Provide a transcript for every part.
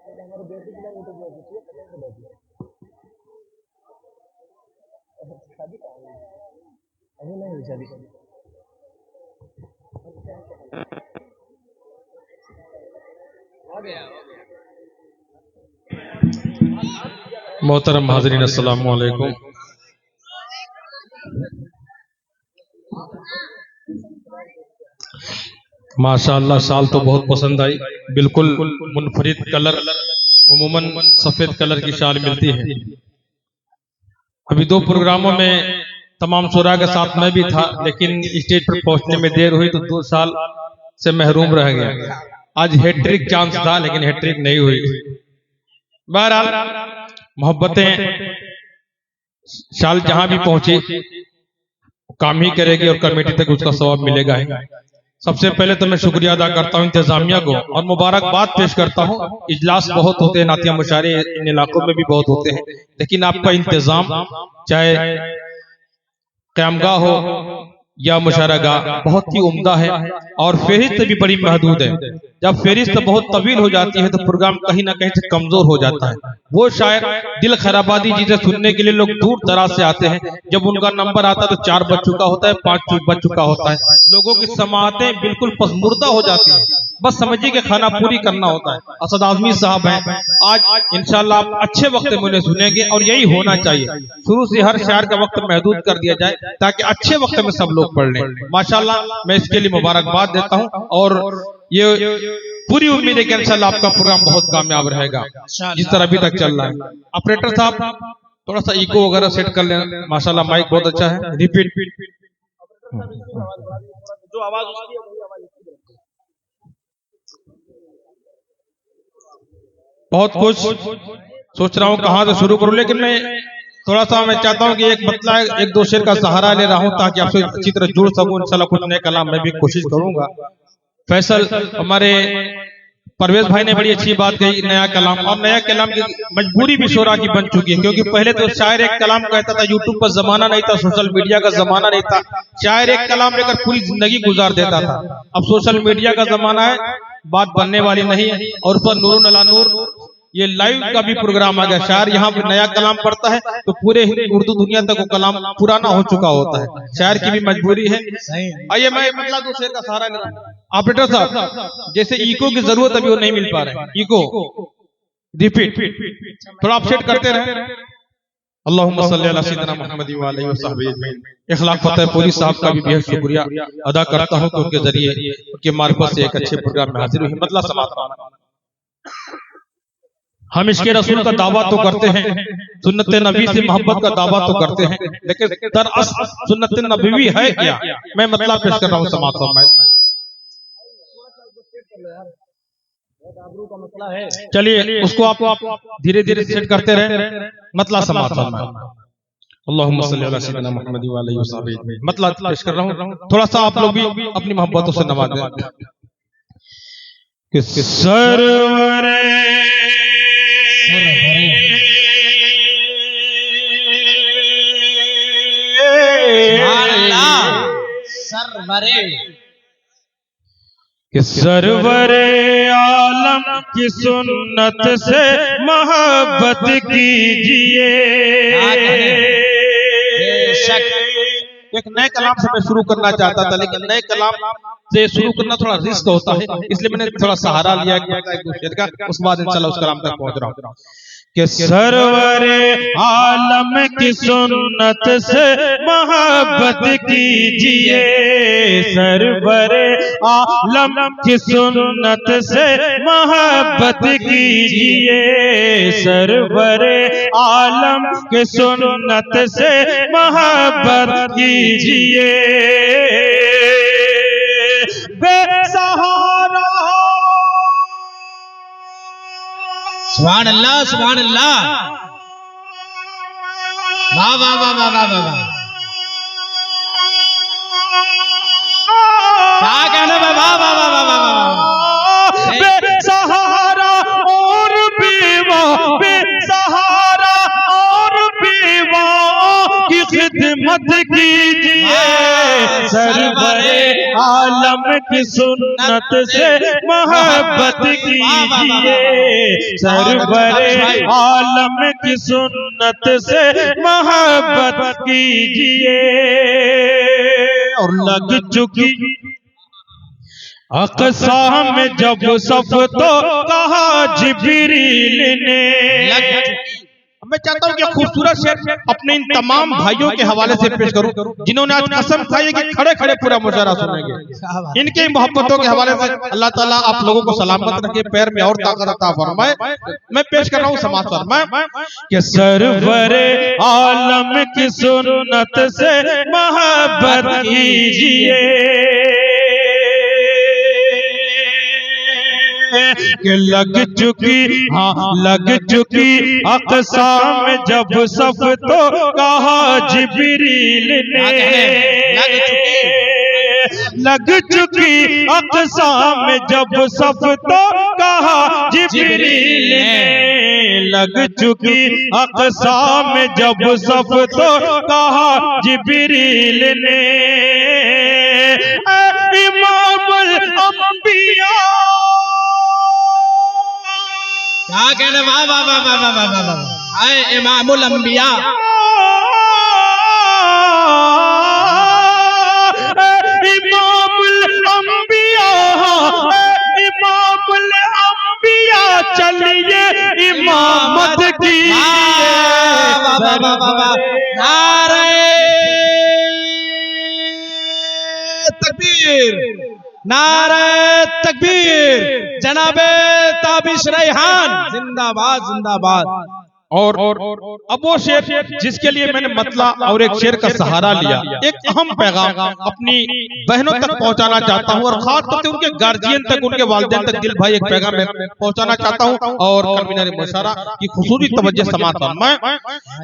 अभी नहीं हुई शादी। मोहतरम हाज़रीन, अस्सलामु अलैकुम। माशाअल्लाह शाल तो बहुत पसंद आई, बिल्कुल मुनफरिद कलर। उमूमन सफेद कलर की शाल मिलती है। अभी 2 प्रोग्रामों में तमाम शुरा के साथ मैं भी था, लेकिन स्टेज पर पहुंचने में देर हुई तो 2 साल से महरूम रह गया। आज हैट्रिक चांस था, लेकिन हैट्रिक नहीं हुई। बहरहाल मोहब्बतें शाल जहां भी पहुंची काम ही करेगी और कमेटी तक उसका सवाब मिलेगा ही। सबसे पहले तो मैं शुक्रिया अदा करता हूं इंतजामिया को और मुबारकबाद पेश करता हूं। इजलास बहुत होते हैं, नातिया मुशारे इन इलाकों में भी बहुत होते हैं, लेकिन आपका इंतजाम चाहे क़यामगाह हो या मुशारगाह बहुत ही उम्दा है और फहरिस्त भी बड़ी महदूद है। जब फहरिस्त बहुत तवील हो जाती है तो प्रोग्राम कहीं ना कहीं से कमजोर हो जाता है। वो शायद दिल खराबादी जिसे सुनने के लिए लोग दूर दराज से आते हैं, जब उनका नंबर आता है तो 4 बज चुका होता है, 5 बज चुका होता है, लोगों की समाअतें बिल्कुल पसमुर्दा हो जाती है। बस समझिए कि खाना पूरी करना होता है। असद आजमी साहब हैं, आज इंशाल्लाह आप अच्छे वक्त में उन्हें सुनेंगे और यही होना चाहिए। शुरू से हर शायर का वक्त महदूद कर दिया जाए ताकि अच्छे वक्त में सब लोग पढ़ लें। माशाल्लाह मैं इसके लिए मुबारकबाद देता हूं और ये पूरी उम्मीद है कि इंशाल्लाह आपका प्रोग्राम बहुत कामयाब रहेगा जिस तरह अभी तक चल रहा है। ऑपरेटर साहब थोड़ा सा इको वगैरह सेट कर लेना। माशाल्लाह माइक बहुत अच्छा है। रिपीट जो आवाज उसकी है वही आवाज इसकी है। बहुत कुछ सोच रहा हूँ कहाँ से शुरू करूँ, लेकिन मैं थोड़ा सा मैं चाहता हूँ कि एक मतलब 1-2 शेर का सहारा ले रहा हूँ ताकि आपसे अच्छी तरह जुड़ सकूं। इंशाल्लाह कुछ नए कलाम मैं भी कोशिश करूंगा। फैसल हमारे परवेज भाई ने बड़ी अच्छी बात कही, नया कलाम, और नया कलाम की मजबूरी भी शोरा की बन चुकी है, क्योंकि पहले तो शायर एक कलाम कहता था, यूट्यूब पर जमाना नहीं था, सोशल मीडिया का जमाना नहीं था, शायर एक कलाम लेकर पूरी जिंदगी गुजार देता था। अब सोशल मीडिया का जमाना है, बात बनने वाली नहीं है, और ऊपर नूरुन अला नूर ये लाइव का भी प्रोग्राम आ गया। शायर यहाँ पे नया कलाम पढ़ता है तो पूरे उर्दू दुनिया तक वो कलाम पुराना हो चुका होता है। शायर की भी मजबूरी है। आइए मैं मतलब 2 शेर का सहारा ले रहा हूं। ऑपरेटर साहब जैसे इको की जरूरत अभी वो नहीं मिल पा रहे हैं, इको रिपीट थोड़ा आप सेट करते रहे। अल्लाहुम्मा सल्ली अला सय्यिदिना मुहम्मद व आलिहि व सहबिहि अजमईन। इखलाक फतेहपुरी साहब का भी बेहद शुक्रिया अदा करता हूं कि उनके जरिए उनके मार्फत से एक अच्छे प्रोग्राम में हाजिर हुई। मतलब समाप्त। हम इसके रसूल का दावा तो करते हैं, सुन्नत नबी से मोहब्बत का दावा तो करते हैं, लेकिन दरअसल सुन्नत नबवी है क्या, मैं मतलब पेश कर रहा हूँ। समाप्त। चलिए उसको आप धीरे धीरे सेट करते रहे। मतलब समाप्त। अल्लाहुम्मा सल्ली अला सय्यिदिना मुहम्मद व आलिहि व सहबिहि। मतलब पेश कर रहा हूँ, थोड़ा सा आप लोग भी अपनी मोहब्बतों से नवाज दें। सरवरे सरवरे आलम की सुन्नत से मोहब्बत कीजिए। एक नए कलाम से मैं शुरू करना चाहता था, लेकिन नए कलाम से शुरू करना थोड़ा रिस्क होता है, इसलिए मैंने थोड़ा सहारा लिया का। उस बाद इंशाल्लाह उस कलाम तक पहुंच रहा हूँ कि सरवरे आलम की सुन्नत से मोहब्बत कीजिए। सरवरे आलम की सुन्नत से मोहब्बत कीजिए। सरवरे आलम की सुन्नत से मोहब्बत कीजिए। बेसहारा सुभान अल्लाह, सुभान अल्लाह, वाह वाह वाह वाह वाह वाह, क्या कहना, वाह वाह वाह वाह वाह। बेसहारा और बेवा, बेसहारा और बेवा की खिदमत कीजिए। सरवरे आलम आलम की सुन्नत से मोहब्बत कीजिए, सरवरे आलम की सुन्नत से मोहब्बत कीजिए। और लग चुकी अक़सा में जब सफ तो कहा जिब्रील ने। मैं चाहता हूं कि खूबसूरत शेर अपने इन तमाम भाइयों के हवाले से पेश करूं जिन्होंने आज कसम खाई कि खड़े खड़े पूरा मुशायरा सुनेंगे। इनकी मोहब्बतों के हवाले से अल्लाह ताला आप लोगों को सलामत रखे, पैर में और ताकत अता फरमाए। मैं पेश कर रहा हूं समाज फरमाए कि सरवरे आलम की सुन्नत से मोहब्बत कीजिए, कि लग चुकी लग चुकी अक़सा में जब सफ तो कहा जिब्रील ने। लग चुकी अक़सा में जब सफ तो कहा जिब्रील ने। लग चुकी अक़सा में जब सफ तो कहा जिब्रील ने। इमामुल अंबिया क्या कहने, वाह वाह वाह वाह वाह वाह वाह वाह। आए इमामुल अंबिया, इमामुल अंबिया, इमामुल अंबिया चलिए इमामत की। नारे तकबीर, नारे तकबीर, जनाबे ताबिश रैहान जिंदाबाद जिंदाबाद। और अब वो शेर जिसके लिए मैंने मतला और एक शेर का सहारा लिया, एक अहम पैगाम अपनी बहनों तक पहुंचाना चाहता हूं और खास तौर से उनके गार्जियन तक, उनके वालिदैन तक दिल भाई एक पैगाम पहुंचाना चाहता हूं। और कन्वीनर मुशायरा की खुसूसी तवज्जो समाअत फरमाएं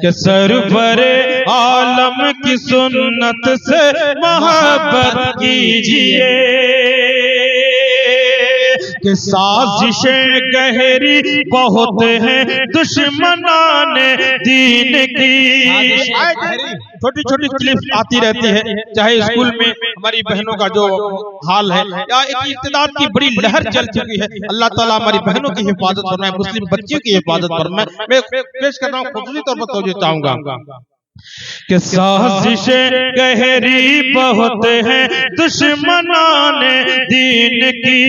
कि सरवरे आलम की सुन्नत से मोहब्बत कीजिए, कि साजिशें गहरी बहुत हैं दुश्मनाने दीन की। छोटी छोटी क्लिप्स आती रहती है, चाहे स्कूल में हमारी बहनों का जो हाल है या एक इत्तेदाद की बड़ी लहर चल चुकी है। अल्लाह ताला हमारी बहनों की हिफाजत फरमाए, मुस्लिम बच्चियों की हिफाजत फरमाए। मैं पेश कर रहा हूँ, खुसूसी तौर पर तवज्जो चाहूंगा कि साजिशें गहरी बहुत हैं दुश्मनाने दीन की।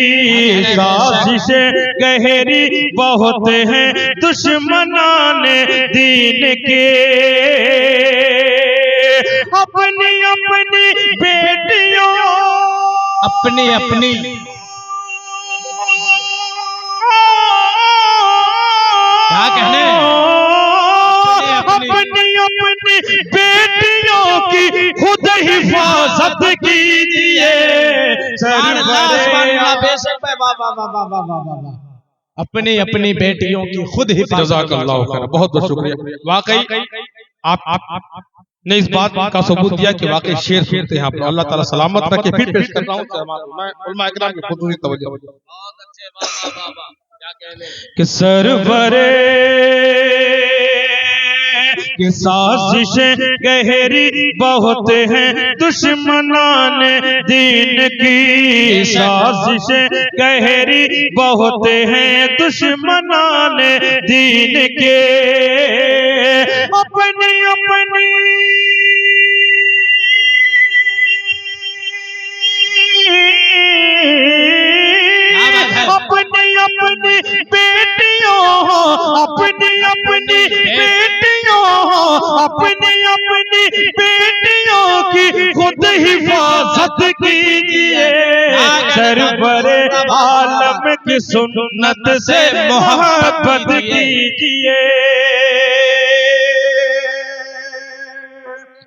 साजिशें गहरी बहुत हैं दुश्मनाने दीन के। अपनी अपनी बेटियों, अपनी अपनी क्या कहने, अपनी अपनी बेटियों की खुद हिफाजत कीजिए। अपनी अपनी बेटियों की खुद हिफाजत। जज़ाकल्लाहु खैर, बहुत बहुत शुक्रिया। वाकई आप ने इस बात का सबूत दिया कि वाकई शेर सुनते हैं आप। अल्लाह ताला सलामत रखे। फिर पेश कर रहा हूँ उलमा इकराम की खुसूसी तवज्जो कि सरवरे कि साजिशें गहरी बहुत हैं दुश्मनाने दीन की। साजिशें गहरी बहुत हैं दुश्मनाने दीन के। अपनी अपनी अपनी अपनी बेटियों, अपनी अपनी बेटियों, अपनी अपनी बेटियों की खुद हिफाजत कीजिए। सरवरे आलम की सुन्नत से मोहब्बत कीजिए।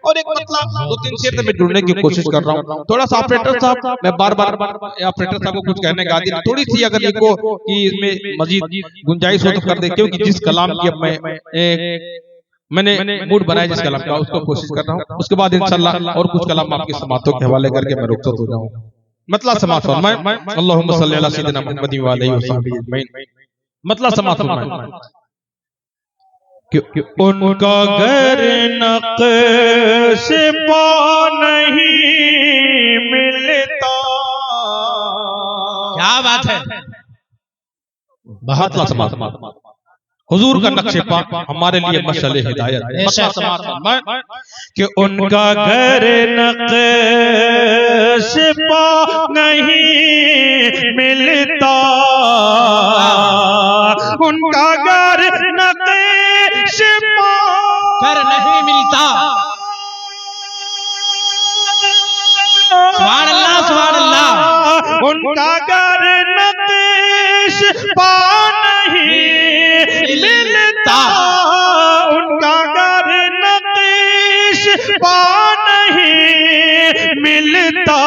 और एक मतलब दो तीन शेर में जुड़ने की कोशिश कर रहा हूँ। थोड़ा सा ऑपरेटर साहब, मैं बार बार ऑपरेटर साहब को कुछ कहने का आदि, थोड़ी सी अगर इनको कि इसमें मजीद गुंजाइश हो तो कर दे, क्योंकि जिस कलाम की अब मैंने मूड बनाया जिस कलाम का, उसको कोशिश कर रहा हूँ। उसके बाद इंशाल्लाह और कुछ कलाम आपकी समातों के हवाले करके मैं रुखसत हो जाऊँ। मतलब समात फरमाए, अल्लाहुम्मा सल्ली अला सय्यिदिना मुहम्मद व आलिहि व सहबिहि अजमईन। मतलब समात फरमाए कि उनका घर नक्श पा नहीं मिलता, क्या बात है। बहुत लाजवाब हुजूर का नक्शे पा हमारे लिए मशअले हिदायत कि उनका घर नक्श पा नहीं मिलता, उनका घर नक्श पा घर नहीं मिलता। सुभान अल्लाह सुभान अल्लाह। उनका घर नक्श पा नहीं मिलता, उनका घर नक्श पा नहीं मिलता,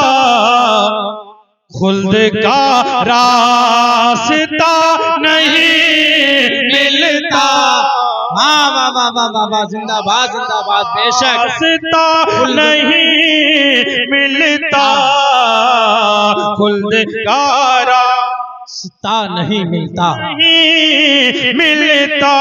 खुल्द का रास्ता नहीं मिलता। वाह वाह वाह वाह वाह वाह, जिंदाबाद जिंदाबाद। बेशक रास्ता नहीं मिलता, खुल्द का रास्ता नहीं मिलता। नहीं मिलता।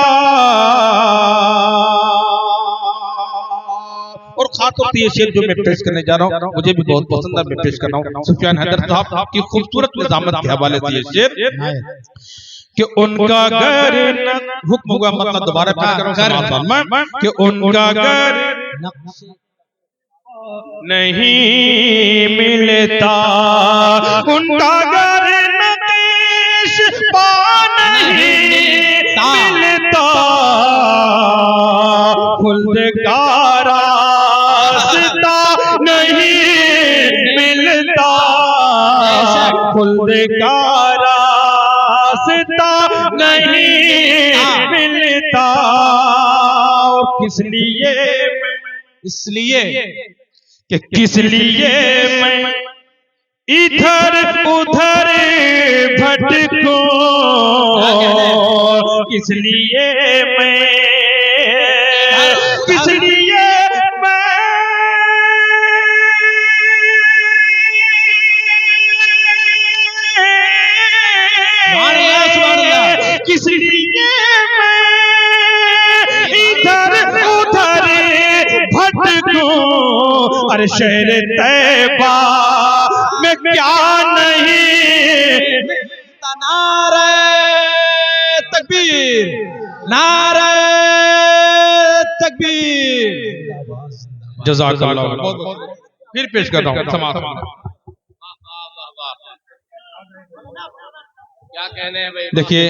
और खासतौर से ये शेर जो मैं पेश करने जा रहा हूँ मुझे भी बहुत पसंद है, मैं पेश कर रहा हूँ सुफियान हैदर साहब की खूबसूरत निजामत के हवाले से ये शेर कि उनका घर हुक्म हुआ, मतलब दोबारा पेश कर रहा हूँ कि उनका घर नहीं मिलता, उनका घर नक्श पा नहीं मिलता, खुल्द का रास्ता नहीं मिलता, खुल्द का रास्ता नहीं मिलता। और किस लिए? इसलिए कि किस लिए मैं इधर उधर भटकूं, किस लिए मैं, किस लिए मैं किस लिए मैं इधर उधर भटकूं, अरे शहर तैबा में क्या नहीं। नारे तकबीर, नारे तकबीर। जज़ाकल्लाह। फिर पेश कर रहा हूँ समाज। क्या कहने हैं भाई। देखिए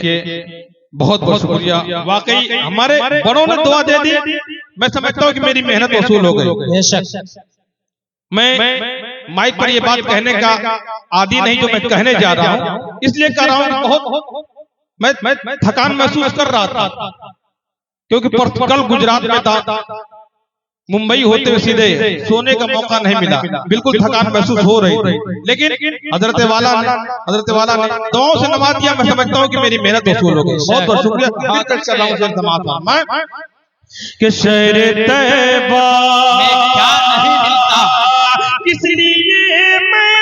बहुत बहुत शुक्रिया, वाकई हमारे बड़ों ने दुआ दे दी, मैं समझता हूँ कि मेरी मेहनत वसूल हो गई। बेशक मैं माइक पर ये बात कहने का आदी नहीं जो मैं कहने जा रहा हूँ, इसलिए कह रहा हूँ कि बहुत मैं थकान महसूस कर रहा था, क्योंकि कल गुजरात में था, मुंबई होते हुए सीधे सोने का मौका नहीं मिला, बिल्कुल थकान महसूस हो रही थी, लेकिन हजरत वाला ने दुआओं से नवाज दिया। मैं समझता हूँ कि मेरी मेहनत वसूल हो गई। बहुत बहुत शुक्रिया कर रहा हूँ कि शहर तैबा में क्या नहीं मिलता, इसलिए मैं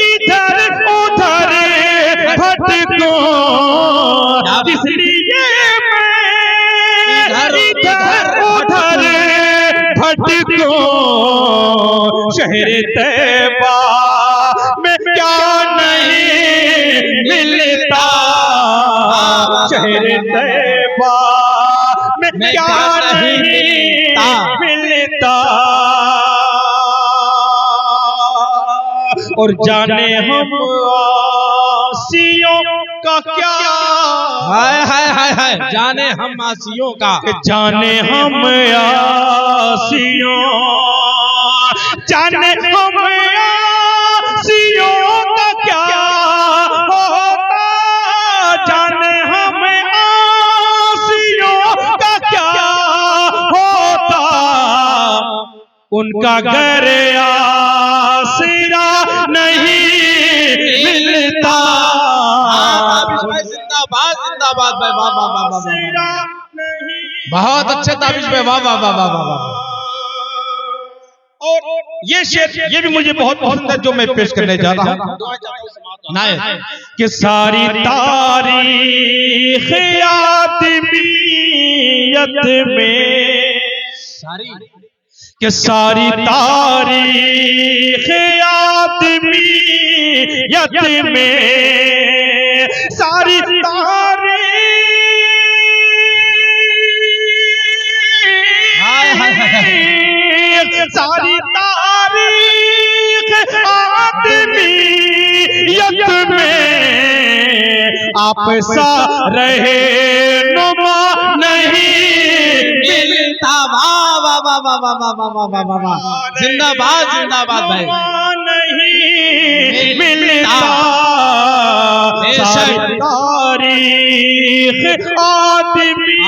इधर उधर भटकूं, इसलिए मैं इधर उधर भटकूं, शहर तैबा में क्या नहीं मिलता, शहर तैबा में क्या नहीं मिलता। और जाने हम आसियों का क्या, हाय हाय हाय हाय, जाने हम आसियों का, जाने हम आसियों, जाने हम आसियों का क्या होता, जाने हम आसियों का क्या होता, उनका घर आसरा नहीं मिलता। जिंदाबाद जिंदाबाद भाई, वाह वाह वाह वाह, बहुत अच्छे ताबिश भाई, वाह वाह वाह वाह वाह। और ये शेर ये भी मुझे बहुत पसंद है जो मैं पेश करने जा रहा हूँ कि सारी तारीख आदमियत में, सारी कि सारी तारीख आदमियत में, सारी सारी तारीख आदमियत में आप सा रहे नुमा नहीं मिलता। वाह वाह वाह वाह वाह वाह वाह वाह वाह वाह, जिंदाबाद जिंदाबाद भाई। नहीं मिलता सारी तारीख आदमियत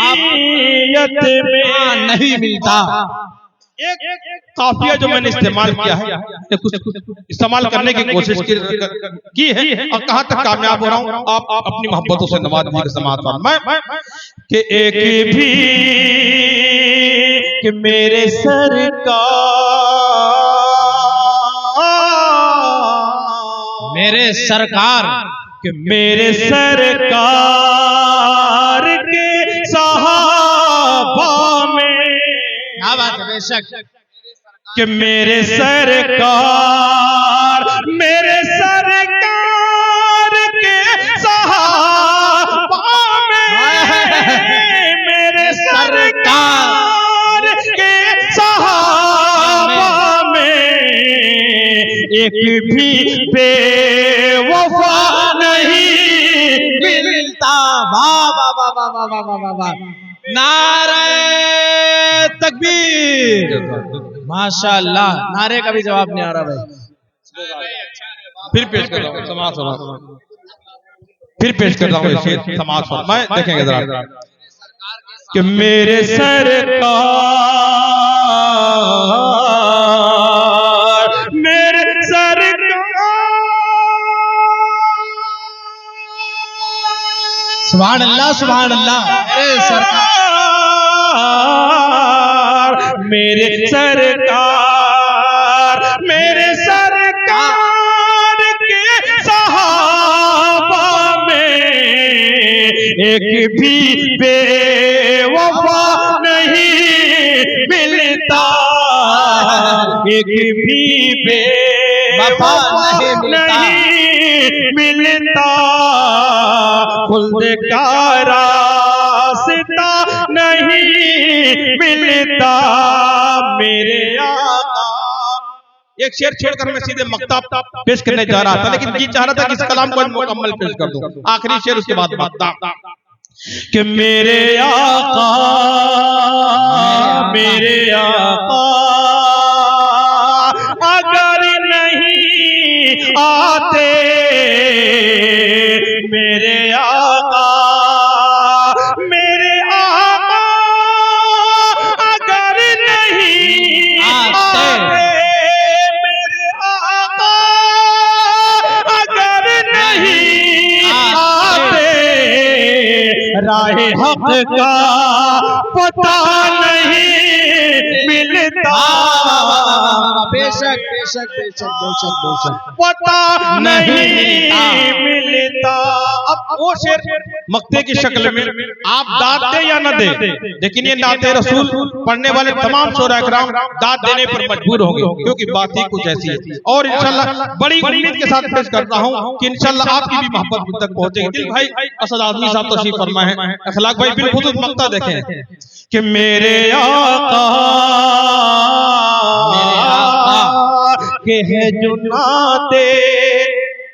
में नहीं मिलता। एक काफिया जो मैंने इस्तेमाल किया है, कुछ इस्तेमाल करने की कोशिश की है और कहां तक कामयाब हो रहा हूं, आप अपनी मोहब्बतों से नवाज दीजिए समाज पर। मैं कि एक भी कि मेरे सरकार कि मेरे सरकार के सहाबा में, क्या बात है, बेशक कि मेरे सरकार के सहाबा में, मेरे सरकार के सहाबा में एक भी बेवफा नहीं मिलता। वाह वाह वाह वाह वाह वाह वाह वाह, नारे तकबीर, माशाअल्लाह। नारे का भी जवाब नहीं आ रहा भाई। फिर पेश कर रहा हूँ समाज, फिर पेश कर रहा हूँ शेर समाज पर। मैं देखेंगे जरा कि मेरे सरकार, मेरे सुभान अल्लाह सुभान अल्लाह। मेरे सरकार के सहाबा में एक भी बेवफा नहीं मिलता, एक भी बेवफा नहीं मिलता, खुल्द का रास्ता नहीं मिलता मेरे आका। एक शेर छोड़कर मैं सीधे मक्ता पेश करने जा रहा था, लेकिन ये चाह रहा था कि इस कलाम को मुकम्मल पेश कर दूं। आखिरी शेर, उसके बाद मक्ता कि मेरे आका अगर नहीं आते, मेरे आका अगर नहीं आते, मेरे आका अगर नहीं आते, राहे हक का पता नहीं मिलता। बेशक बेशक बेशक बेशक बेशक, पता नहीं मिलता। अब वो शेर मक्ते की शक्ल में आप दाद दे या न दे, लेकिन ये नाते रसूल पढ़ने वाले तमाम शोरा इकराम दाद देने पर मजबूर होंगे, क्योंकि बात ही कुछ ऐसी है। और इंशाल्लाह बड़ी उम्मीद के साथ पेश करता हूं कि इंशाल्लाह आपकी भी मोहब्बत मुझ तक पहुंचेगी। दिल भाई असद आदमी साहब तशरीफ फरमाए हैं, अखलाक भाई बिल्कुल मक्ता देखें कि मेरे आका के है जो नाते,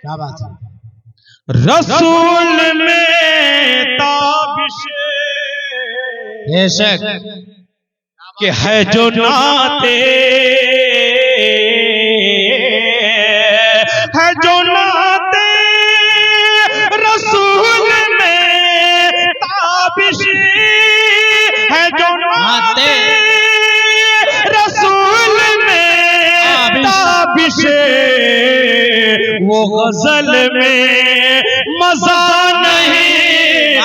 क्या बात है, रसूल में ताबिश बेशक के है जो नाते, है जो नाते रसूल में ताबिश, है जो नाते रसूल में ताबिश, वो गजल में मजा नहीं।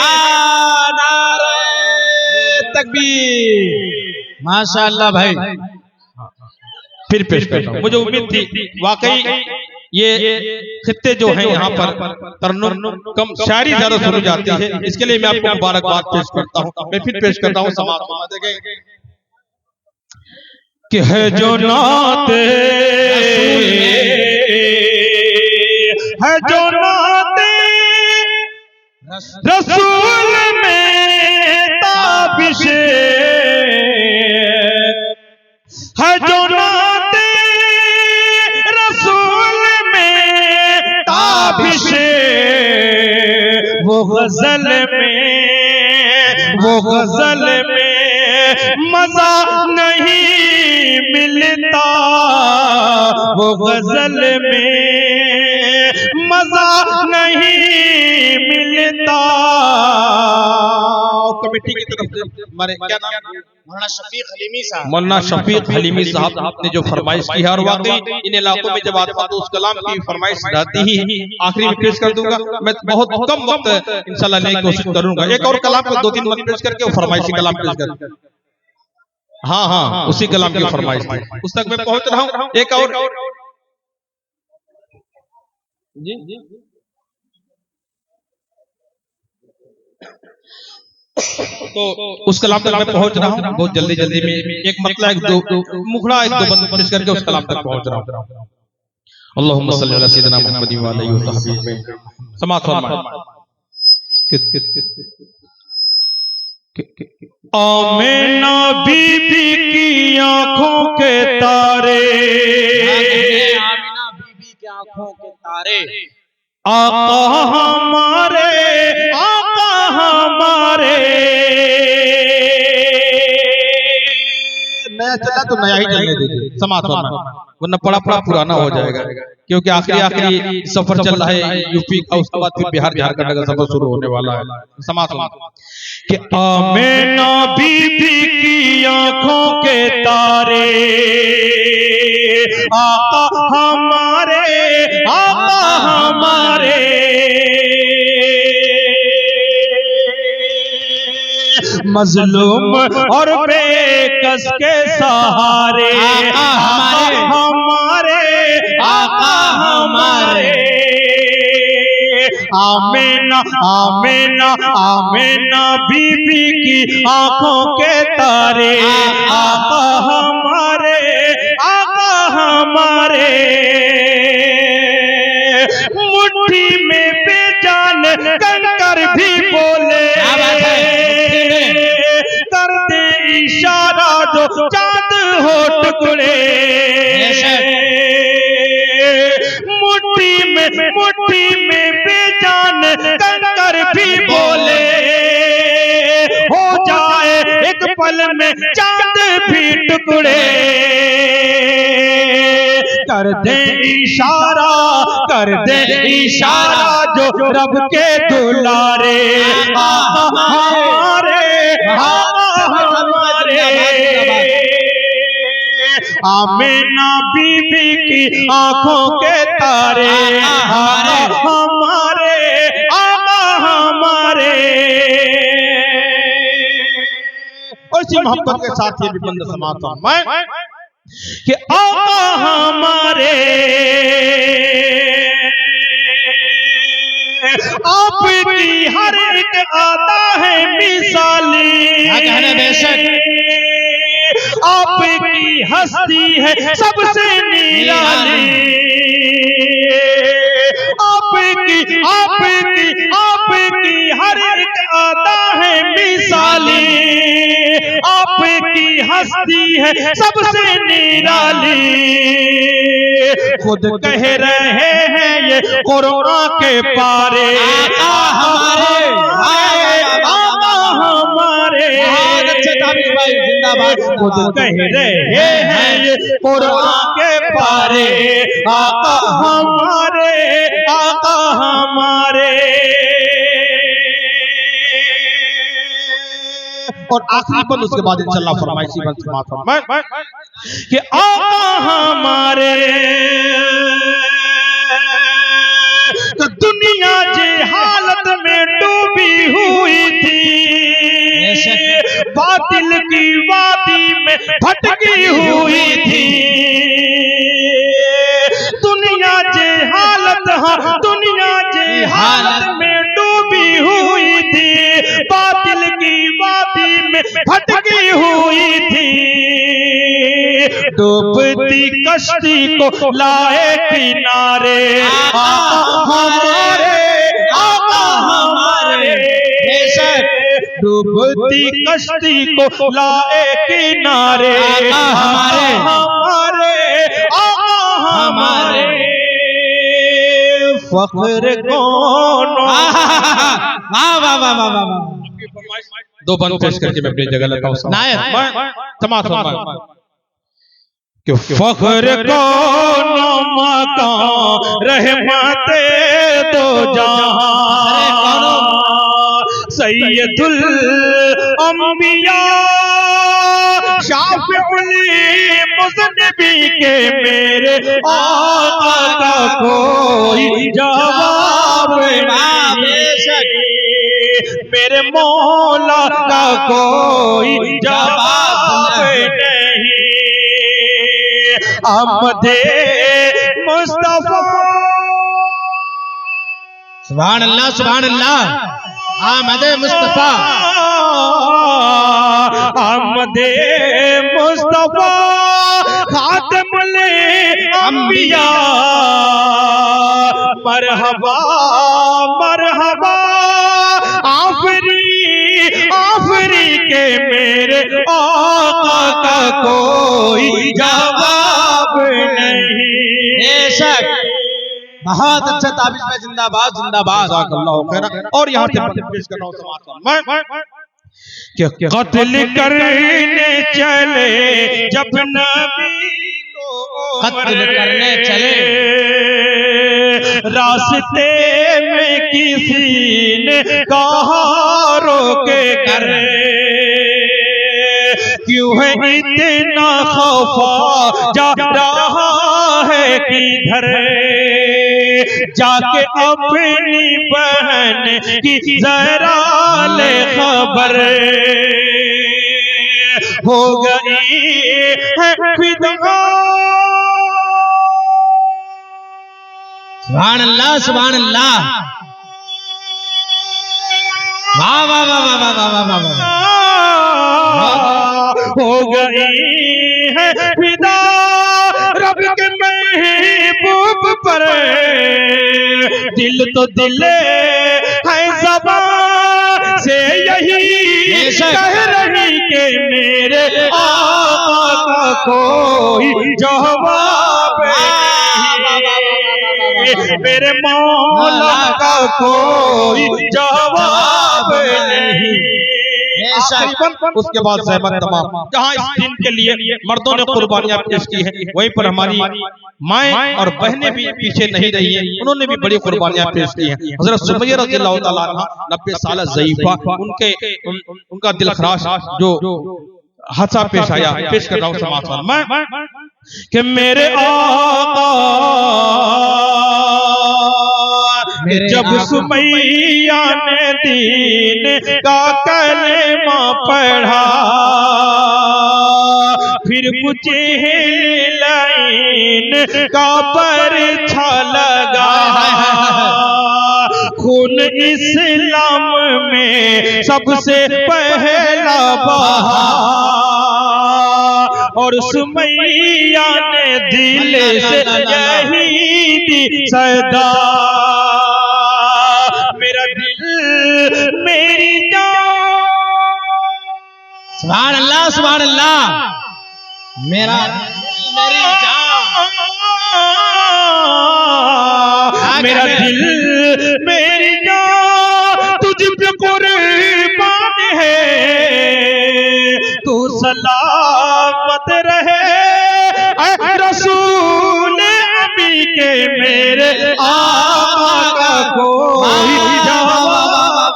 नारे तकबीर, माशाअल्लाह भाई। फिर पेश करता हूं, मुझे उम्मीद थी वाकई ये खित्ते जो हैं यहाँ पर तरन्नुम कम शायरी ज्यादा सुनी जाती है, इसके लिए मैं आपको मुबारकबाद पेश करता हूँ। मैं फिर पेश करता हूँ समाज। कि है जो नाते है जो नाते रसूल में ताबिश है जो नाते रसूल में ताबिश वो गजल में मजा नहीं मिलता, वो गजल में मजा नहीं मिलता। कमेटी की तरफ से हमारे क्या नाम मौलाना शफीक हलीमी साहब, मौलाना शफीक हलीमी साहब ने जो फरमाइश की है, और वाकई इन इलाकों में जब आता तो उस कलाम की फरमाइश रहती ही आखिरी में पेश कर दूंगा। मैं बहुत कम वक्त इंशाल्लाह लेने की कोशिश करूंगा। एक और कलाम को 2-3 मिनट पेश करके वो फरमाइशी कलाम पेश कर। हाँ, उसी कलाम की फरमाइश थी, उस तक मैं पहुंच रहा हूँ। एक और जी तो उस कलाम तक मैं पहुंच रहा हूँ बहुत जल्दी में। एक मतला एक दो मुखड़ा एक दो बंद पेश करके उस कलाम तक पहुंच रहा हूँ। अल्लाहुम्मा सल्ली अला सय्यिदिना मुहम्मदिन व आलिहि व सहबिहि समाअत फरमाए। आमिना बीबी की आंखों के तारे, आमिना बीबी की आंखों के तारे, आका हमारे नया चला तो नया ही चलने दीजिए, समाप्त होना, वरना पड़ा पुराना हो जाएगा। क्योंकि आखिरी सफर चल रहा है यूपी का, उसके बाद फिर बिहार झारखंड का सफर शुरू होने वाला है। समाप्त होना कि आमिना बीबी की आंखों के तारे, आका हमारे मजलूम और बेकस के सहारे, आका हमारे आमिना बीबी की आंखों के तारे, आका हमारे मुट्ठी में बेजान कंकर भी बोले, कर दे इशारा जो चांद हो टुकड़े, मुट्ठी में बेजान कंकर भी बोले, हो जाए एक पल में चांद भी टुकड़े, कर दे इशारा जो रब के दुलारे, हमारे आमिना बीबी की आंखों के तारे, हमारे और इसी मोहब्बत के साथ ये भी बंद समाता हूं मैं कि आका हमारे आपकी हर एक आता है मिसाली, आपकी हस्ती है सबसे निराली, आपकी हर एक आता है मिसाली, आपकी हस्ती है सबसे निराली। खुद कह रहे हैं ये कुरान के पारे, खुद कह रहे हैं ये कुरान के पारे, आका हमारे और आखिरी बंद उसके बाद इंशाअल्लाह फरमाइशी बंद समाप्त फरमाए कि आका हमारे तो दुनिया जी हालत में डूबी हुई थी, बातिल की वादी में भटकी हुई थी, दुनिया जी हालत में डूबी हुई थी, बातिल की वादी में भटकी हुई थी, डूबती कश्ती को लाए किनारे, हमारे आका हमारे, डूबती कश्ती को लाए किनारे, हमारे हमारे फख्र कौन। वाह वाह वाह वाह वाह। दो बंद पेश करके मैं अपनी जगह लगाऊं नायक कि फख्र कौन मकान रहमते दो जहां, सैयदुल अंबिया शाफिउल मुज़न्निबी के मेरे आका का कोई जवाब नहीं, मेरे मौला का कोई जवाब नहीं। अहमदे मुस्तफा सुभान अल्लाह सुभान अल्लाह। आमदे मुस्तफा अहमदे मुस्तफा खातमुल अंबिया, मरहबा मरहबा आफरी के मेरे आका का कोई जवाब नहीं। बेशक बहुत अच्छा ताबीज में जिंदाबाद जिंदाबाद। और यहाँ से पेश कर रहा हूँ मैं कि कत्ल करने चले जब नबी को, कत्ल करने चले रास्ते में किसी ने कहा रोके कर, क्यों है इतना खौफा जा रहा है किधर, जाके अपनी बहन की जरा ले खबर, हो गई है फिदा। सुभान अल्लाह सुभान अल्लाह। वाह वाह वाह वाह वाह वाह वाह वाह। हो गई है फिदा रब के महबूब पर, दिल तो दिल है ज़बान से यही कह रही कि मेरे आका का कोई जवाब नहीं, मेरे मौला का कोई जवाब नहीं। उसके बाद सहमत तमाम जहाँ इस दिन के लिए मर्दों ने कुर्बानियां पेश की हैं, वहीं पर हमारी माएं और बहनें भी पीछे नहीं रही हैं, उन्होंने भी बड़ी कुर्बानियां पेश की हैं। हज़रत सुमैया रज़ियल्लाहु ताला अन्हा 90 साल ज़ईफ़ा, उनका दिल खराश जो हादसा पेश आया, पेश कर रहा हूँ समाचार मैं कि मेरे आका जब सुमैया ने दीन का कलमा पढ़ा, फिर मुझे लाइन का परछा लगा, खून इस्लाम में सबसे पहला बहा, और सुमैया ने दिल से यही दी सदा, मेरा दिल मेरी जान। सुभान अल्लाह सुभान अल्लाह। मेरा मेरी जान, मेरा दिल मेरी जान तुझ पे कुर्बान है, तू सलामत रहे रसूल नबी के मेरे आका का कोई जवाब।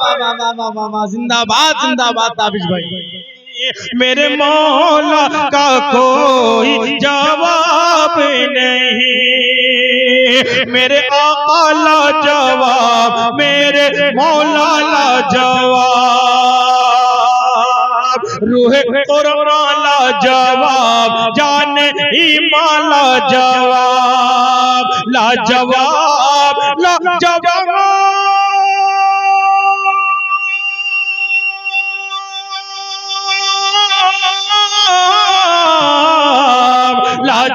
जिंदाबाद जिंदाबाद ताबिश भाई। मेरे मौला का कोई जवाब नहीं, मेरे आका ला जवाब, मेरे मौला ला जवाब, रूह कुरान ला जवाब, जान ईमान ला जवाब, ला जवाब ला जवाब।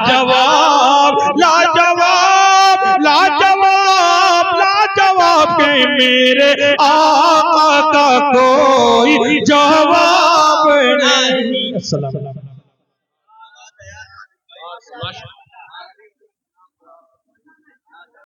लाजवाब लाजवाब लाजवाब लाजवाब के मेरे आका का कोई जवाब नहीं। अस्सलाम।